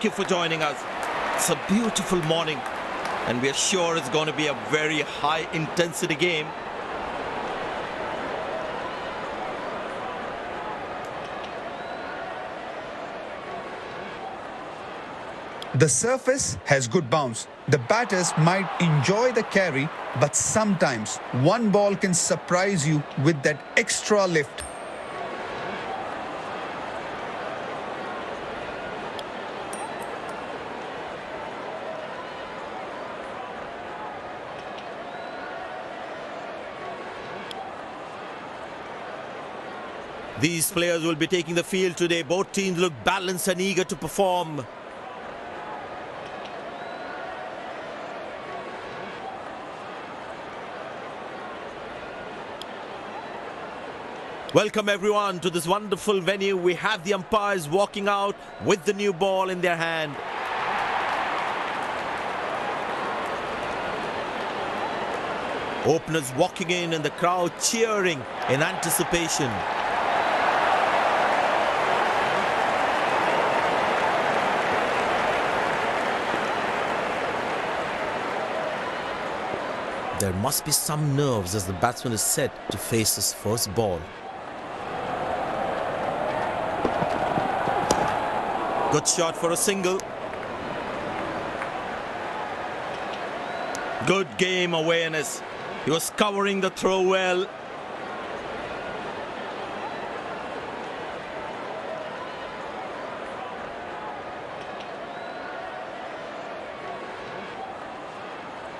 thank you for joining us. It's a beautiful morning, and we are sure it's going to be a very high-intensity game. The surface has good bounce. The batters might enjoy the carry, but sometimes one ball can surprise you with that extra lift. These players will be taking the field today. Both teams look balanced and eager to perform. Welcome everyone to this wonderful venue. We have the umpires walking out with the new ball in their hand. Openers walking in and the crowd cheering in anticipation. There must be some nerves as the batsman is set to face his first ball. Good shot for a single. Good game awareness. He was covering the throw well.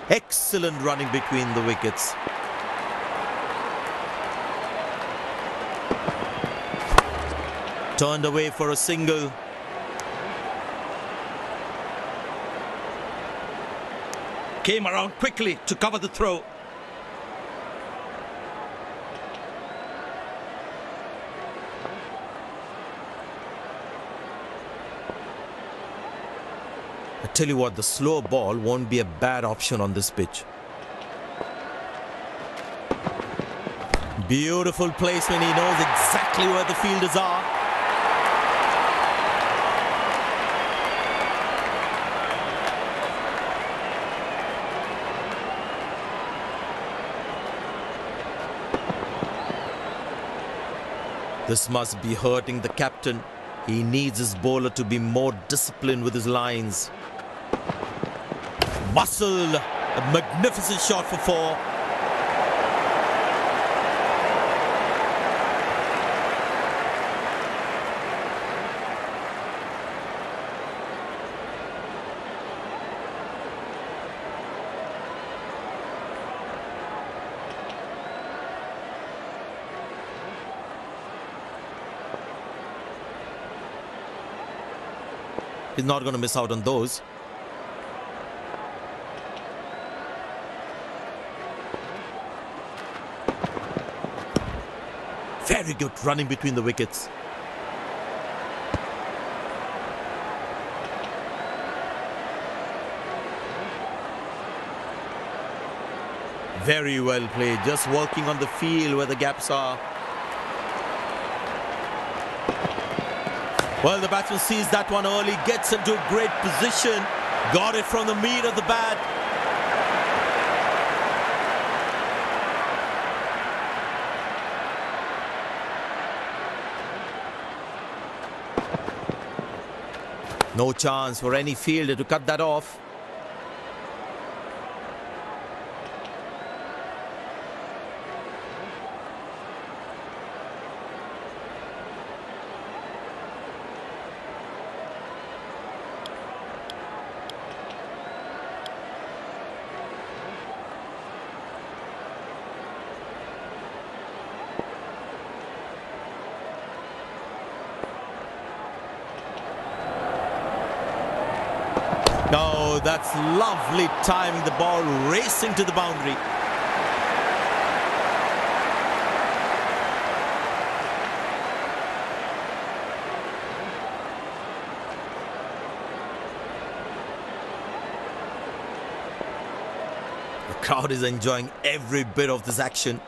Excellent running between the wickets. Turned away for a single. Came around quickly to cover the throw. I tell you what, the slow ball won't be a bad option on this pitch. Beautiful placement. He knows exactly where the fielders are. This must be hurting the captain. He needs his bowler to be more disciplined with his lines. Muscle! A magnificent shot for four. He's not going to miss out on those. Very good running between the wickets. Very well played, just working on the field where the gaps are. Well, the batsman sees that one early, gets into a great position, got it from the meat of the bat. No chance for any fielder to cut that off. No, that's lovely timing, the ball racing to the boundary. The crowd is enjoying every bit of this action.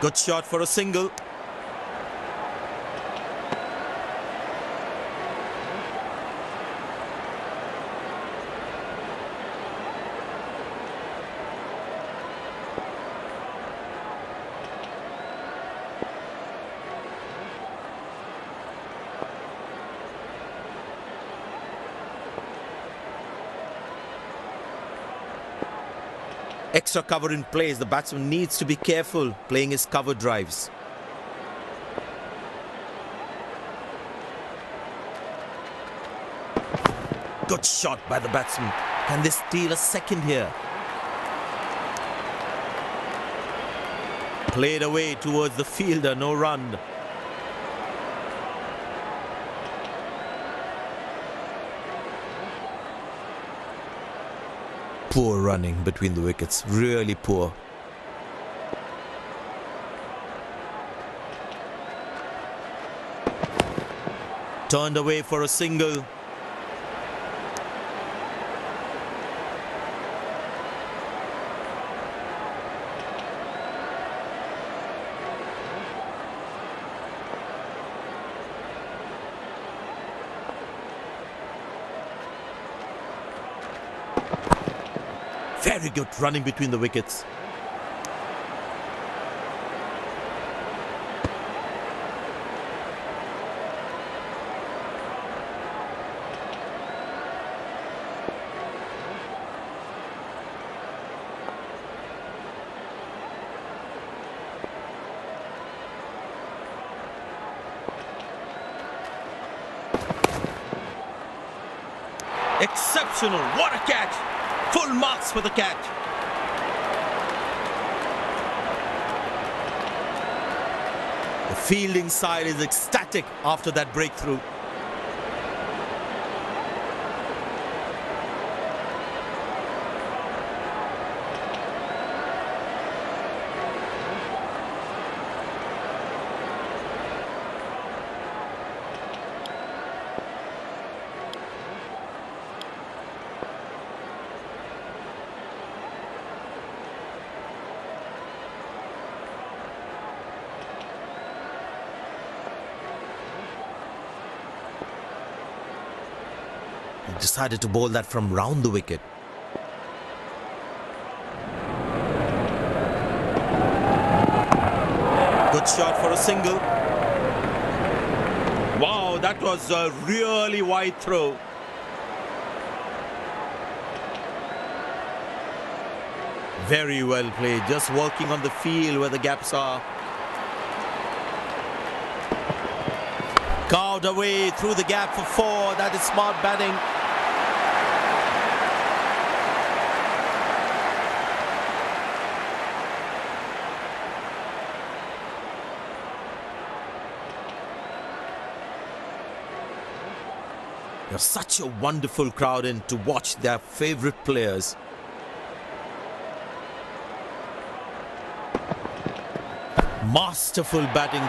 Good shot for a single. Extra cover in place. The batsman needs to be careful playing his cover drives. Good shot by the batsman. Can they steal a second here? Played away towards the fielder, no run. Poor running between the wickets, really poor. Turned away for a single. Very good running between the wickets. Exceptional. What a catch. Full marks for the catch. The fielding side is ecstatic after that breakthrough. He decided to bowl that from round the wicket. Good shot for a single. Wow, that was a really wide throw. Very well played, just working on the field where the gaps are. Carved away through the gap for 4. That is smart batting. There's such a wonderful crowd in to watch their favorite players. Masterful batting.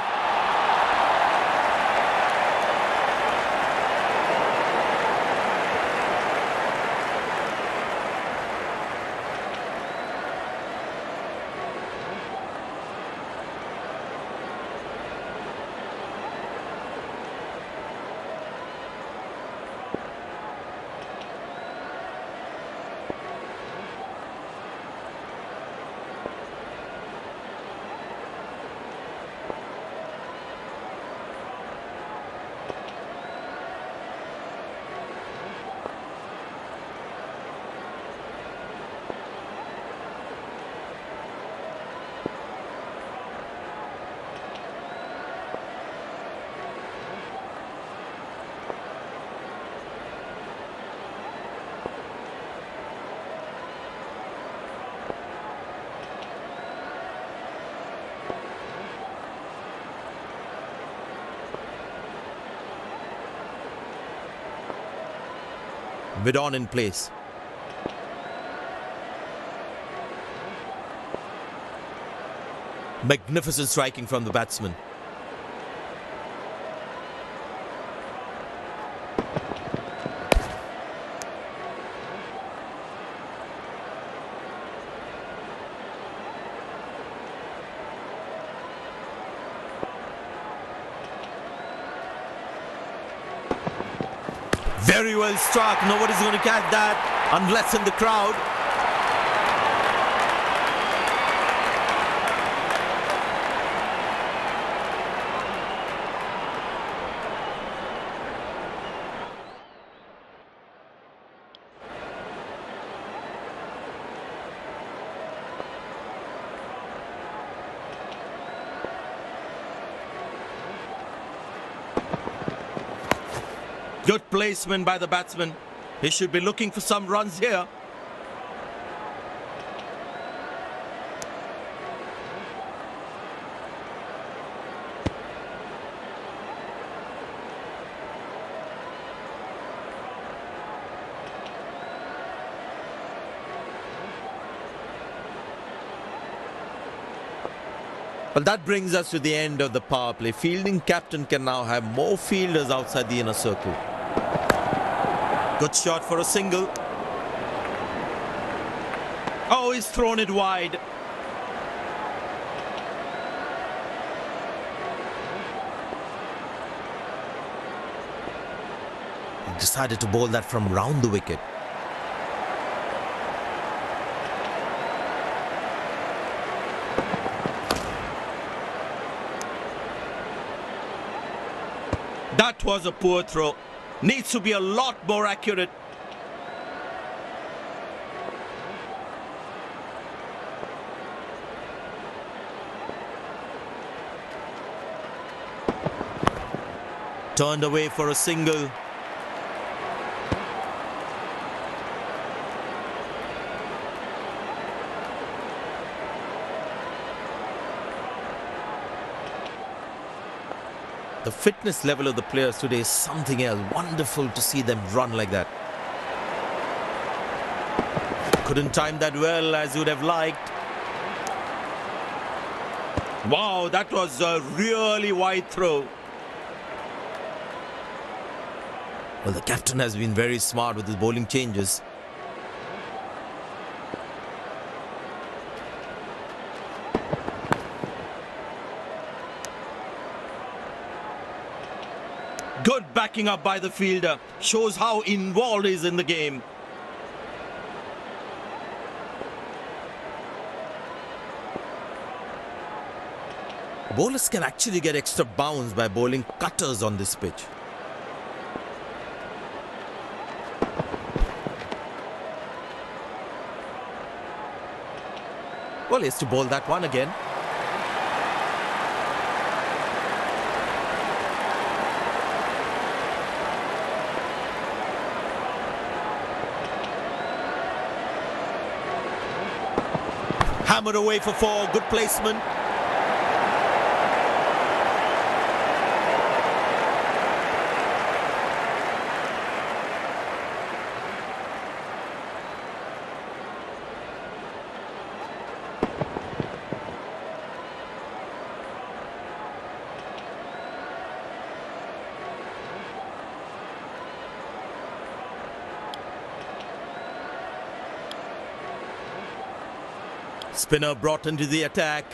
Mid-on in place. Magnificent striking from the batsman. Very well struck. Nobody's going to catch that unless in the crowd. Good placement by the batsman. He should be looking for some runs here. Well, that brings us to the end of the power play. Fielding captain can now have more fielders outside the inner circle. Good shot for a single. Oh, he's thrown it wide. He decided to bowl that from round the wicket. That was a poor throw. Needs to be a lot more accurate. Turned away for a single. The fitness level of the players today is something else. Wonderful to see them run like that. Couldn't time that well as you'd have liked. Wow, that was a really wide throw. Well, the captain has been very smart with his bowling changes. Good backing up by the fielder. Shows how involved he is in the game. Bowlers can actually get extra bounce by bowling cutters on this pitch. Well, he has to bowl that one again. Hammered away for four. Good placement. Spinner brought into the attack.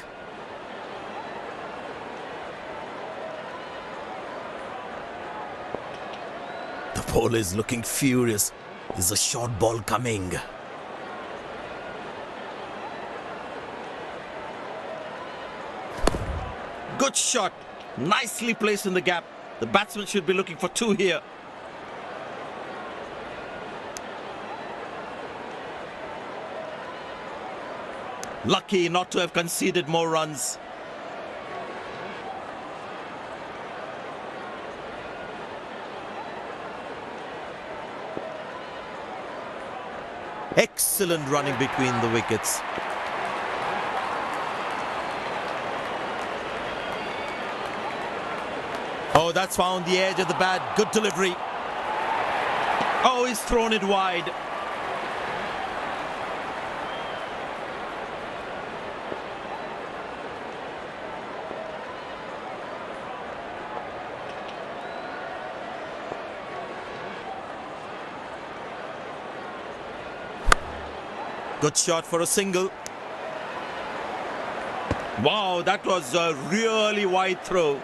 The bowler is looking furious. Is a short ball coming? Good shot. Nicely placed in the gap. The batsman should be looking for two here. Lucky not to have conceded more runs. Excellent running between the wickets. Oh, that's found the edge of the bat. Good delivery. Oh, he's thrown it wide. Good shot for a single. Wow, that was a really wide throw.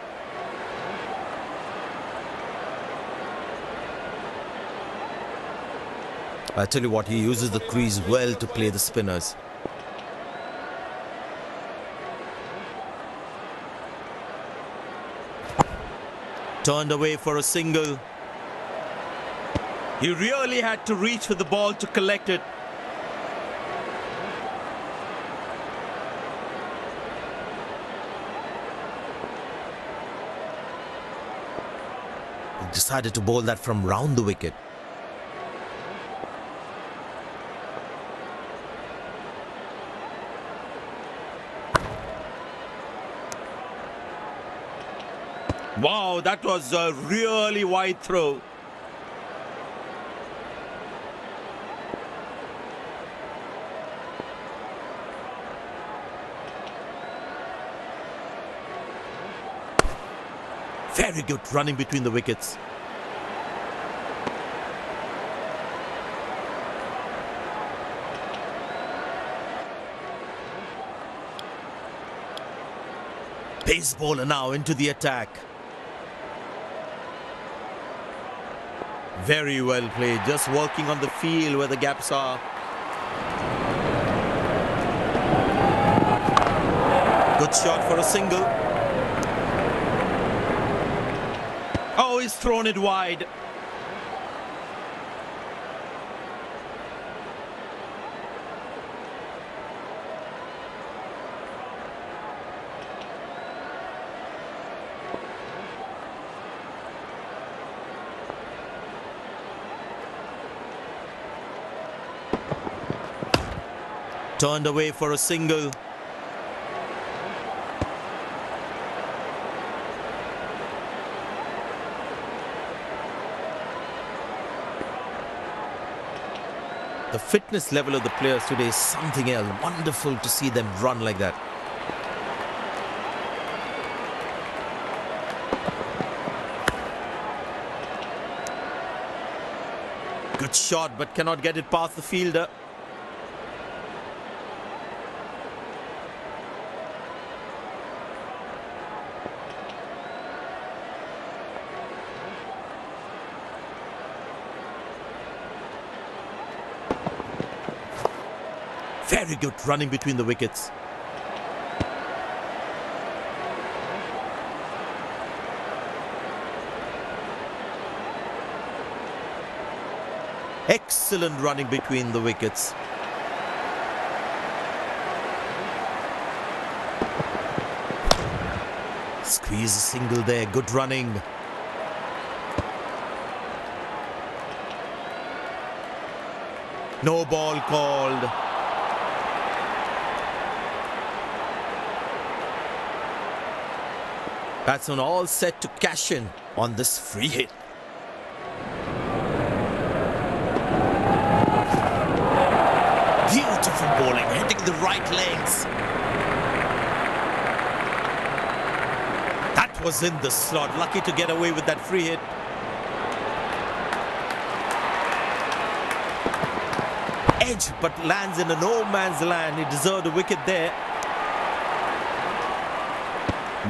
I tell you what, he uses the crease well to play the spinners. Turned away for a single. He really had to reach for the ball to collect it. He decided to bowl that from round the wicket. Wow, that was a really wide throw. Very good running between the wickets. Pace bowler now into the attack. Very well played, just working on the field where the gaps are. Good shot for a single. Oh, he's thrown it wide. Turned away for a single. The fitness level of the players today is something else. Wonderful to see them run like that. Good shot, but cannot get it past the fielder. Very good running between the wickets. Excellent running between the wickets. Squeeze a single there, good running. No ball called. Batsman all set to cash in on this free hit. Beautiful bowling, hitting the right legs. That was in the slot, lucky to get away with that free hit. Edge, but lands in a no man's land. He deserved a wicket there.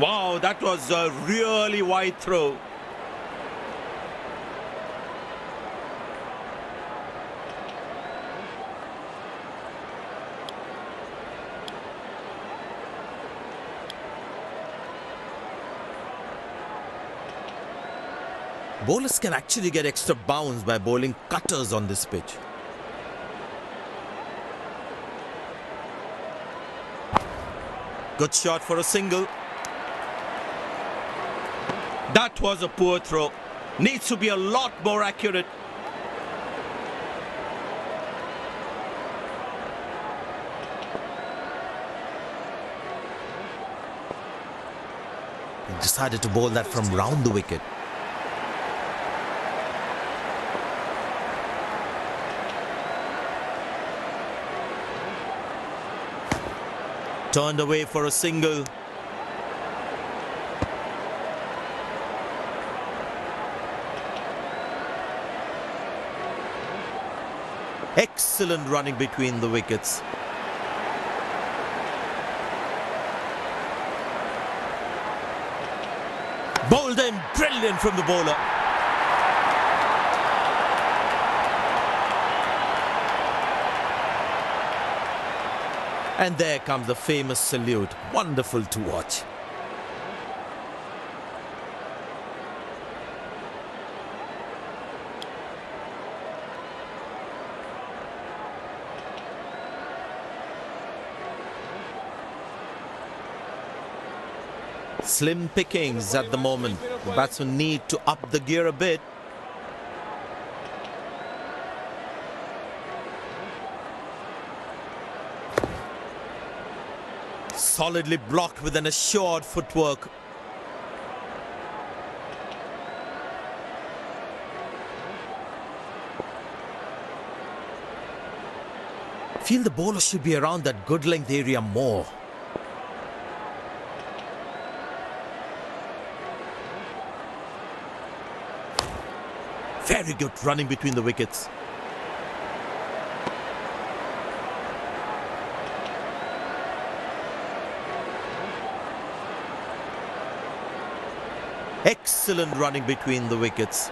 Wow, that was a really wide throw. Bowlers can actually get extra bounce by bowling cutters on this pitch. Good shot for a single. That was a poor throw. Needs to be a lot more accurate. He decided to bowl that from round the wicket. Turned away for a single. Excellent running between the wickets. Bowled in, brilliant from the bowler. And there comes the famous salute. Wonderful to watch. Slim pickings at the moment. The batsmen need to up the gear a bit. Solidly blocked with an assured footwork. Feel the bowler should be around that good length area more. Very good running between the wickets. Excellent running between the wickets.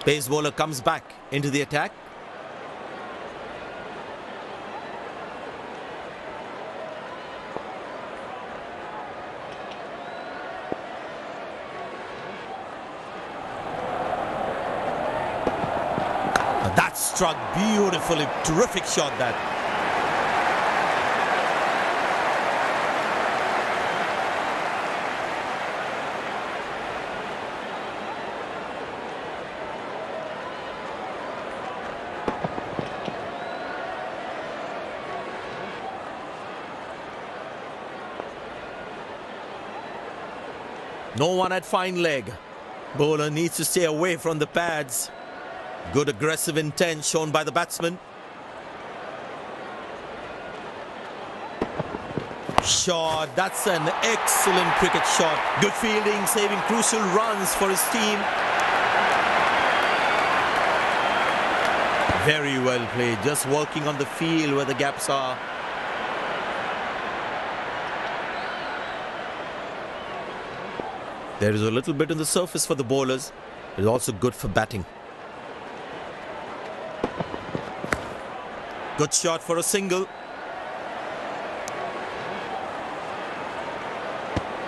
Pace bowler comes back into the attack. That struck beautifully. Terrific shot that. No one at fine leg. Bowler needs to stay away from the pads. Good aggressive intent shown by the batsman. Shot. That's an excellent cricket shot. Good fielding, saving crucial runs for his team. Very well played. Just working on the field where the gaps are. There is a little bit on the surface for the bowlers. It's also good for batting. Good shot for a single.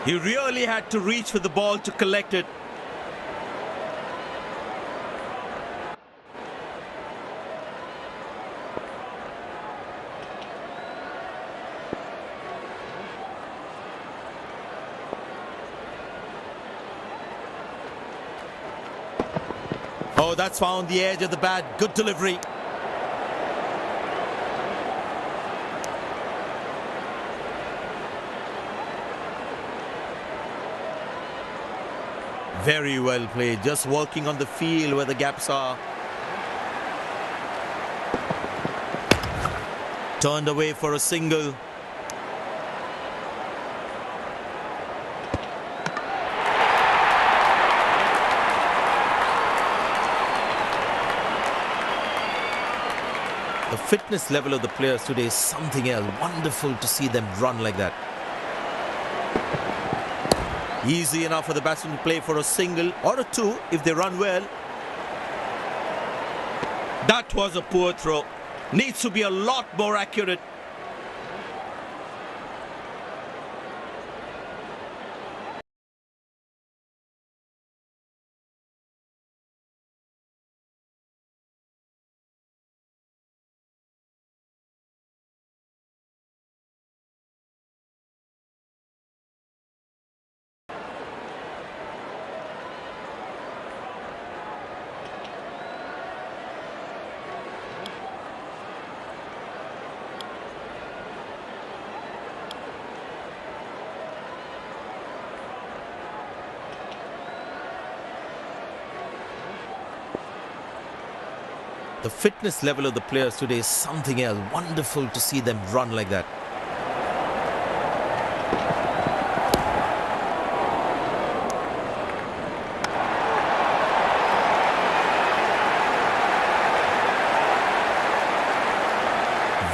He really had to reach for the ball to collect it. Oh, that's found the edge of the bat. Good delivery. Very well played. Just working on the field where the gaps are. Turned away for a single. The fitness level of the players today is something else. Wonderful to see them run like that. Easy enough for the batsman to play for a single or a two if they run well. That was a poor throw. Needs to be a lot more accurate. The fitness level of the players today is something else. Wonderful to see them run like that.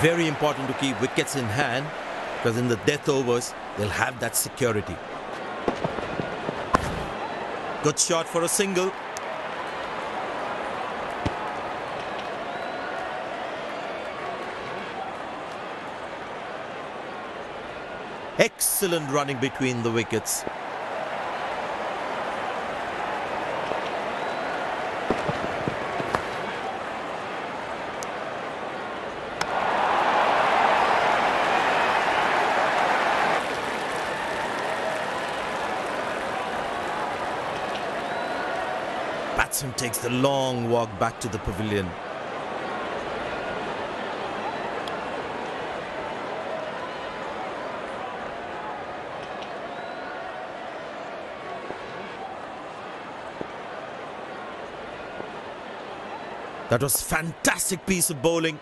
Very important to keep wickets in hand, because in the death overs, they'll have that security. Good shot for a single. Excellent running between the wickets. Batsman takes the long walk back to the pavilion. That was fantastic piece of bowling.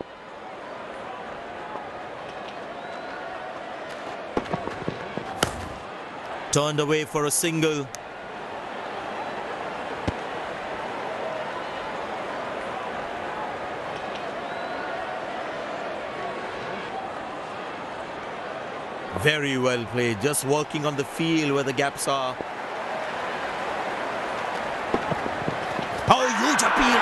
Turned away for a single. Very well played, just working on the field where the gaps are. Oh, huge appeal.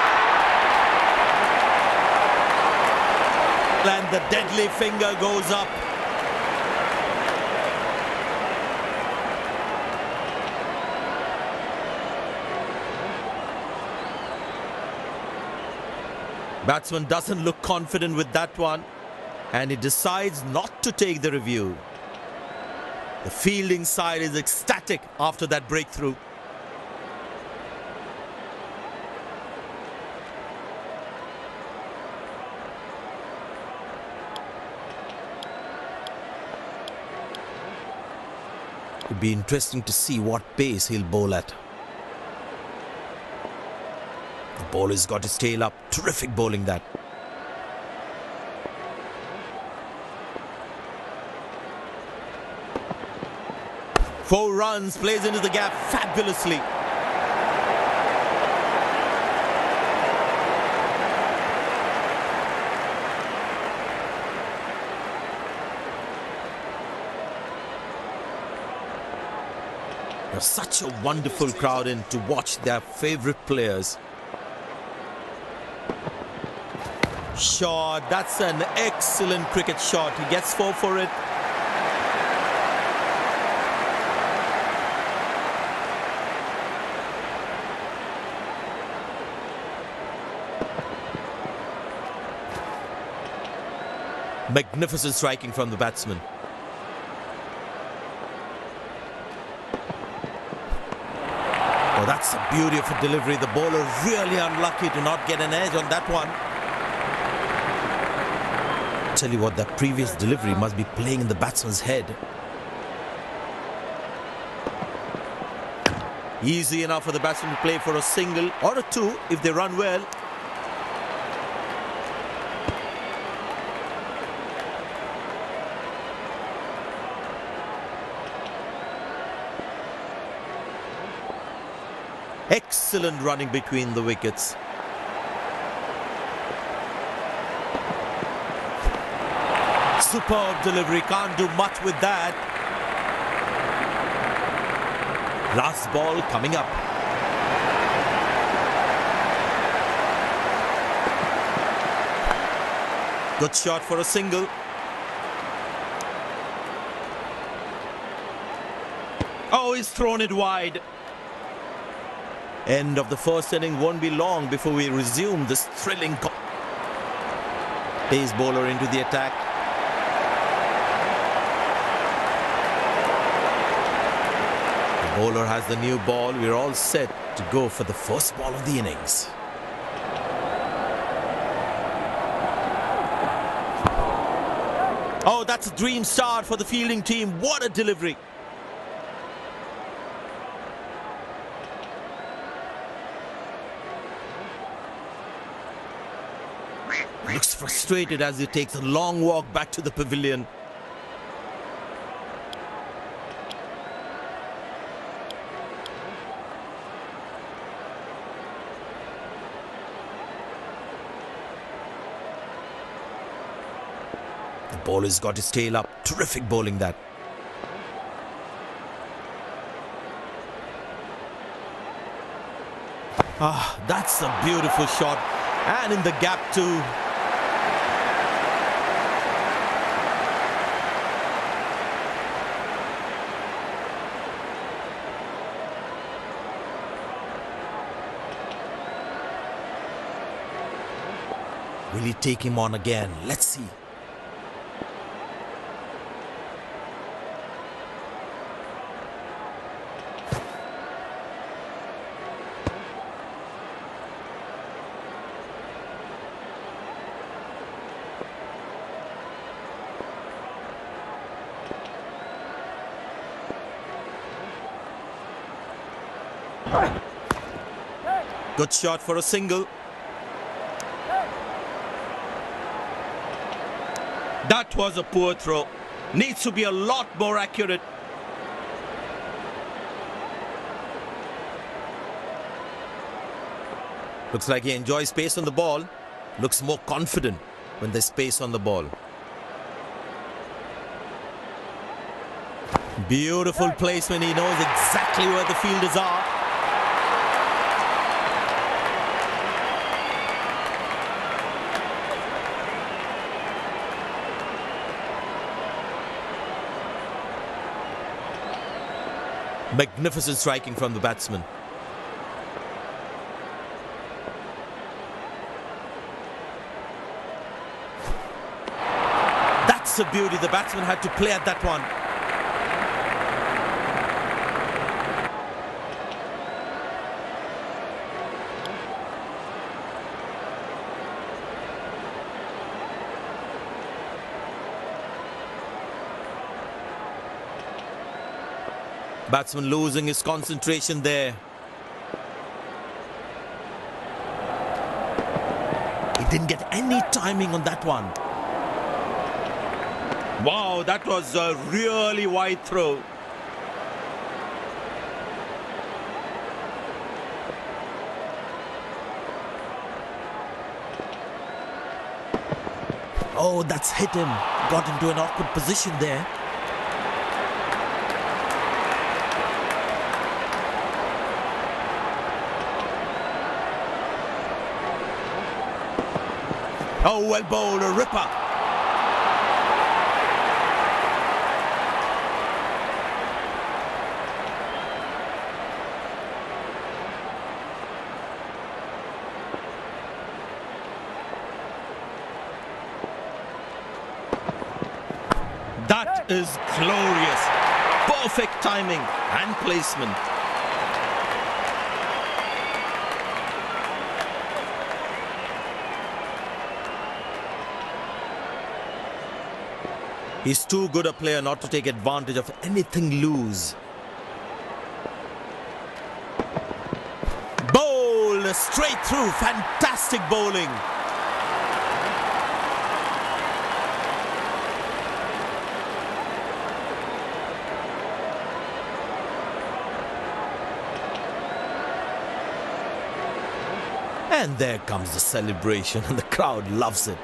And the deadly finger goes up. Batsman doesn't look confident with that one, and he decides not to take the review. The fielding side is ecstatic after that breakthrough. It'd be interesting to see what pace he'll bowl at. The bowler's got his tail up. Terrific bowling that. Four runs, plays into the gap fabulously. There's such a wonderful crowd in to watch their favorite players. Shot, that's an excellent cricket shot. He gets 4 for it. Magnificent striking from the batsman. Oh, that's the beauty of a delivery. The bowler really unlucky to not get an edge on that one. Tell you what, that previous delivery must be playing in the batsman's head. Easy enough for the batsman to play for a single or a 2 if they run well. Excellent running between the wickets. Superb delivery, can't do much with that. Last ball coming up. Good shot for a single. Oh, he's thrown it wide. End of the first inning won't be long before we resume this thrilling. Pace bowler into the attack. The bowler has the new ball. We're all set to go for the first ball of the innings. Oh, that's a dream start for the fielding team. What a delivery. Looks frustrated as he takes a long walk back to the pavilion. The bowler's got his tail up. Terrific bowling that. Ah, that's a beautiful shot. And in the gap too. Will he take him on again? Let's see. Good shot for a single. That was a poor throw. Needs to be a lot more accurate. Looks like he enjoys space on the ball. Looks more confident when there's space on the ball. Beautiful place when he knows exactly where the fielders are. Magnificent striking from the batsman. That's a beauty. The batsman had to play at that one. Batsman losing his concentration there. He didn't get any timing on that one. Wow, that was a really wide throw. Oh, that's hit him. Got into an awkward position there. Oh, well bowled, a ripper. That is glorious. Perfect timing and placement. He's too good a player not to take advantage of anything loose. Bowled straight through. Fantastic bowling. And there comes the celebration, and the crowd loves it.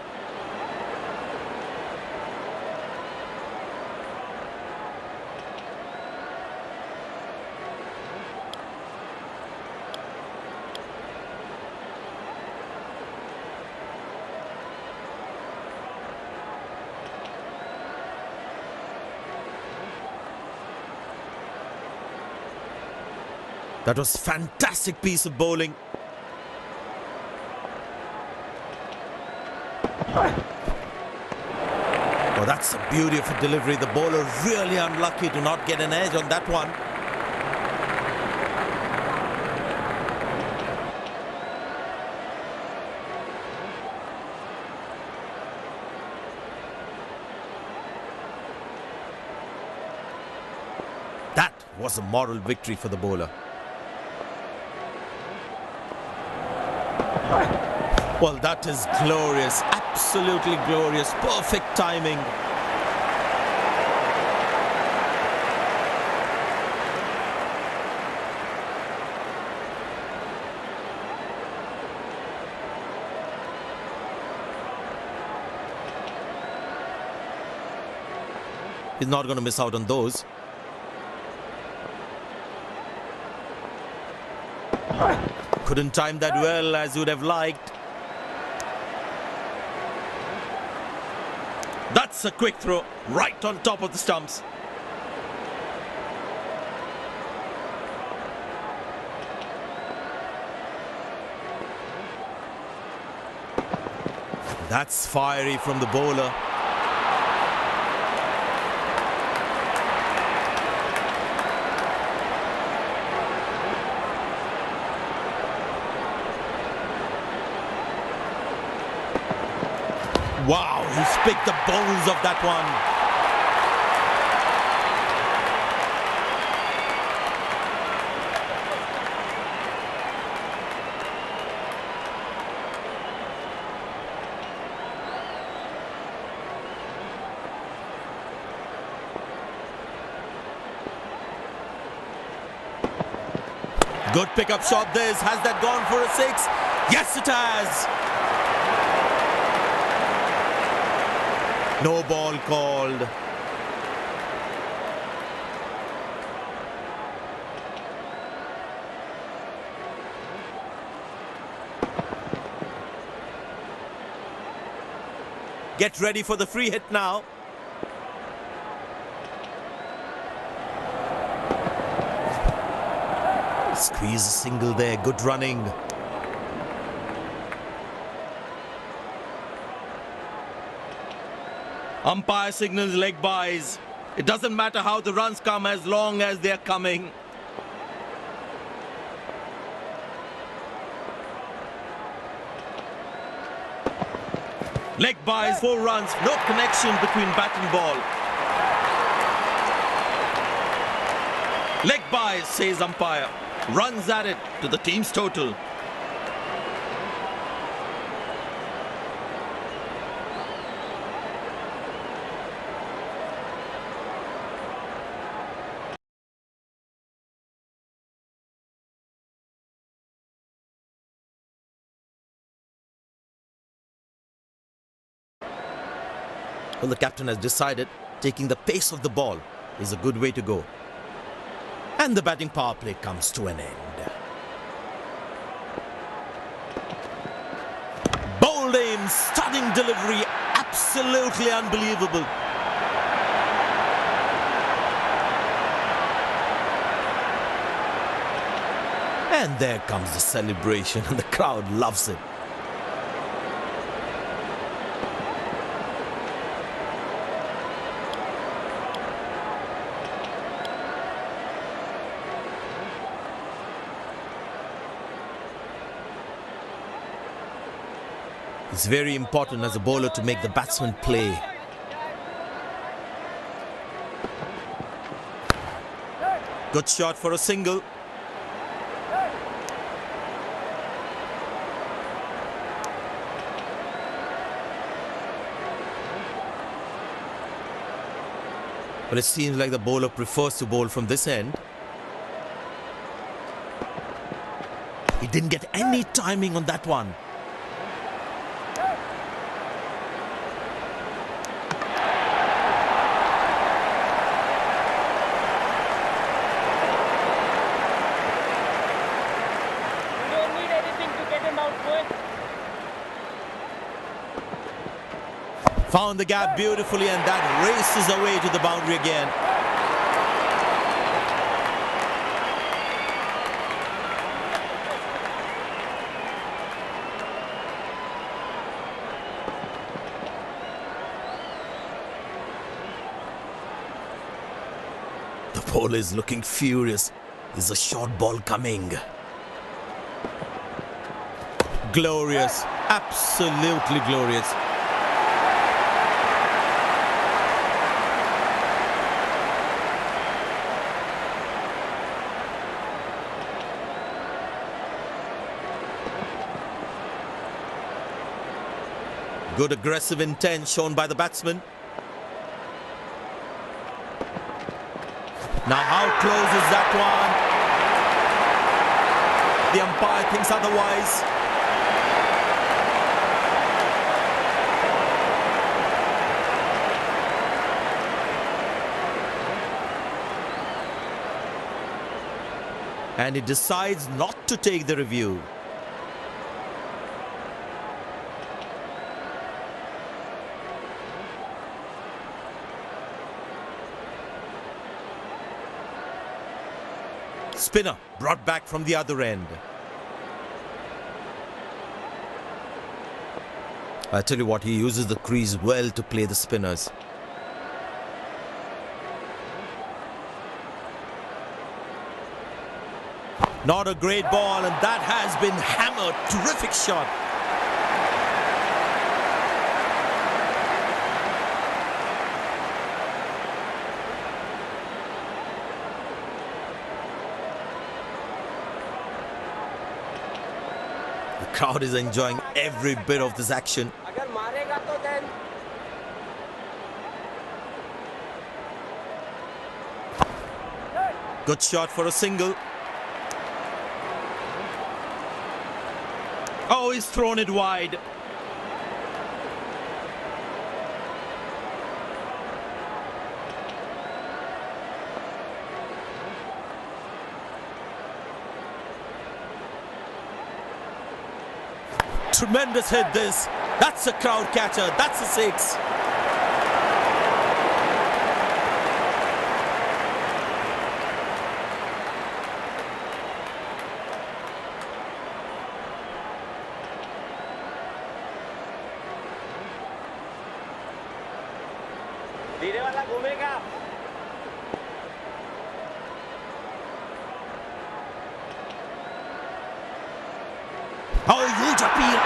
That was a fantastic piece of bowling. Oh, that's the beauty of a delivery. The bowler really unlucky to not get an edge on that one. That was a moral victory for the bowler. Well, that is glorious. Absolutely glorious. Perfect timing. He's not going to miss out on those. Couldn't time that well as you would have liked. That's a quick throw, right on top of the stumps. That's fiery from the bowler. Wow, he's picked the bones of that one. Good pickup shot this. Has that gone for a six? Yes, it has. No ball called. Get ready for the free hit now. Squeeze a single there. Good running. Umpire signals leg byes. It doesn't matter how the runs come as long as they're coming. Leg byes, 4 runs, no connection between bat and ball. Leg byes, says umpire. Runs at it to the team's total. Well, the captain has decided taking the pace of the ball is a good way to go. And the batting power play comes to an end. Bowled in, stunning delivery, absolutely unbelievable. And there comes the celebration and the crowd loves it. It's very important as a bowler to make the batsman play. Good shot for a single. But it seems like the bowler prefers to bowl from this end. He didn't get any timing on that one. Found the gap beautifully and that races away to the boundary again. The bowler is looking furious. Is a short ball coming? Glorious, absolutely glorious. Good aggressive intent shown by the batsman. Now how close is that one? The umpire thinks otherwise. And he decides not to take the review. Spinner brought back from the other end. I tell you what, he uses the crease well to play the spinners. Not a great ball, and that has been hammered. Terrific shot. The crowd is enjoying every bit of this action. Good shot for a single. Oh, he's thrown it wide. Tremendous hit this. That's a crowd catcher. That's a six. धीरे वाला घूमेगा. Oh, huge appeal.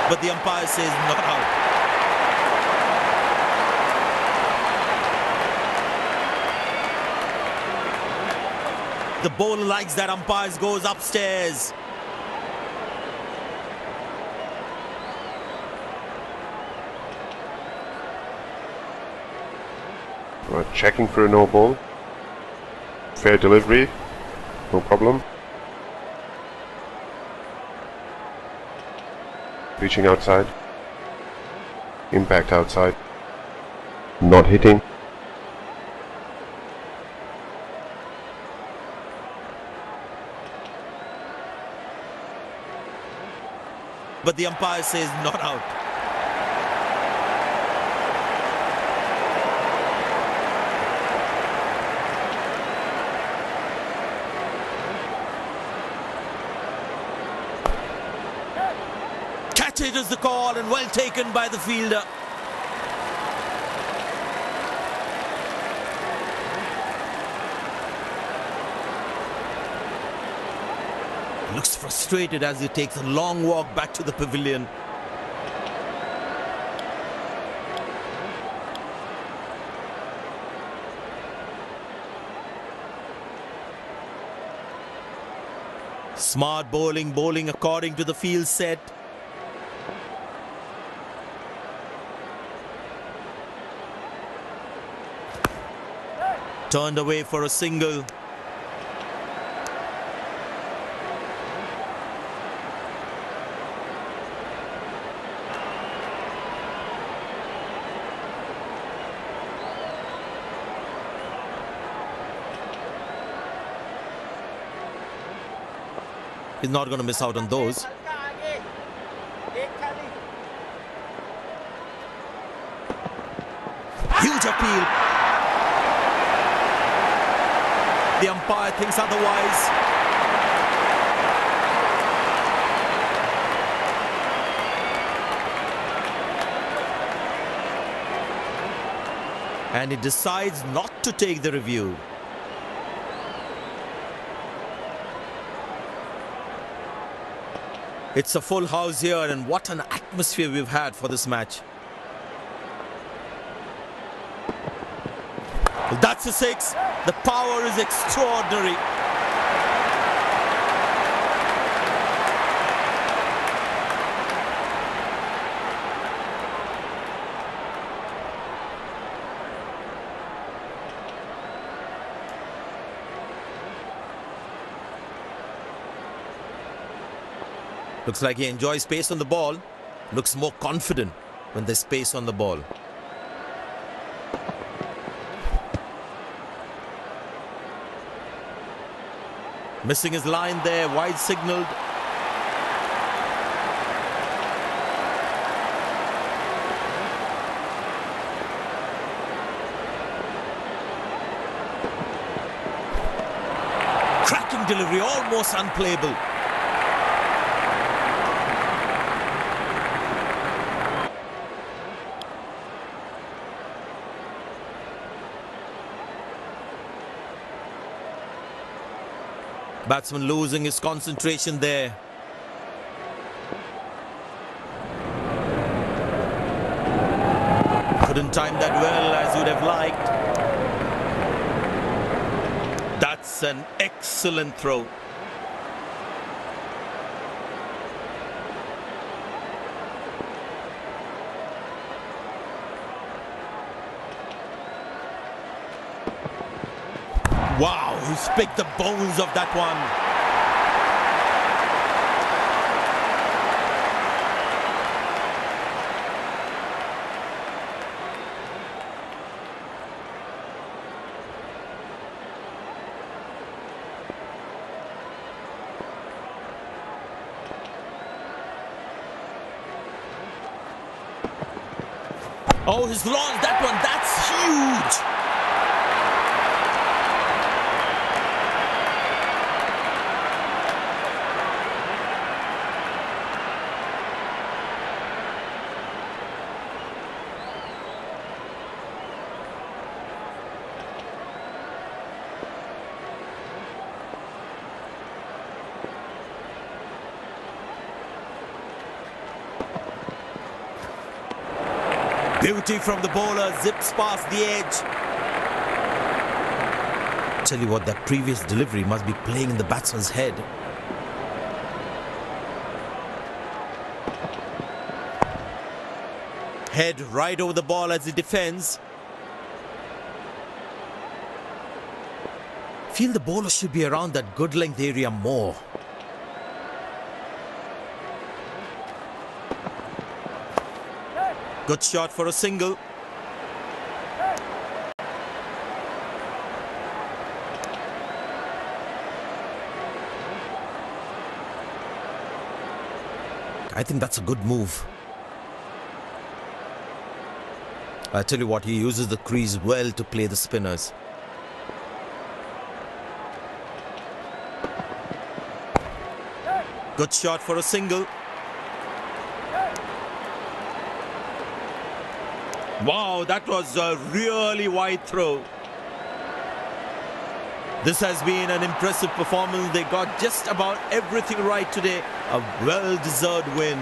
But the umpire says not out. The bowler likes that. Umpire goes upstairs. We're checking for a no ball. Fair delivery, no problem. Reaching outside. Impact outside. Not hitting. But the umpire says not out. Catch it is the call, and well taken by the fielder. Looks frustrated as he takes a long walk back to the pavilion. Smart bowling according to the field set. Turned away for a single. He's not going to miss out on those. Huge appeal. The umpire thinks otherwise. And he decides not to take the review. It's a full house here, and what an atmosphere we've had for this match. That's a six. The power is extraordinary. Looks like he enjoys space on the ball. Looks more confident when there's space on the ball. Missing his line there, wide signalled. Cracking delivery, almost unplayable. Batsman losing his concentration there. Couldn't time that well as you'd have liked. That's an excellent throw. Wow, he's picked the bones of that one. Oh, he's launched that one. That's huge. Beauty from the bowler, zips past the edge. Tell you what, that previous delivery must be playing in the batsman's head. Head right over the ball as he defends. Feel the bowler should be around that good length area more. Good shot for a single. I think that's a good move. I tell you what, he uses the crease well to play the spinners. Good shot for a single. Wow, that was a really wide throw. This has been an impressive performance. They got just about everything right today. A well-deserved win.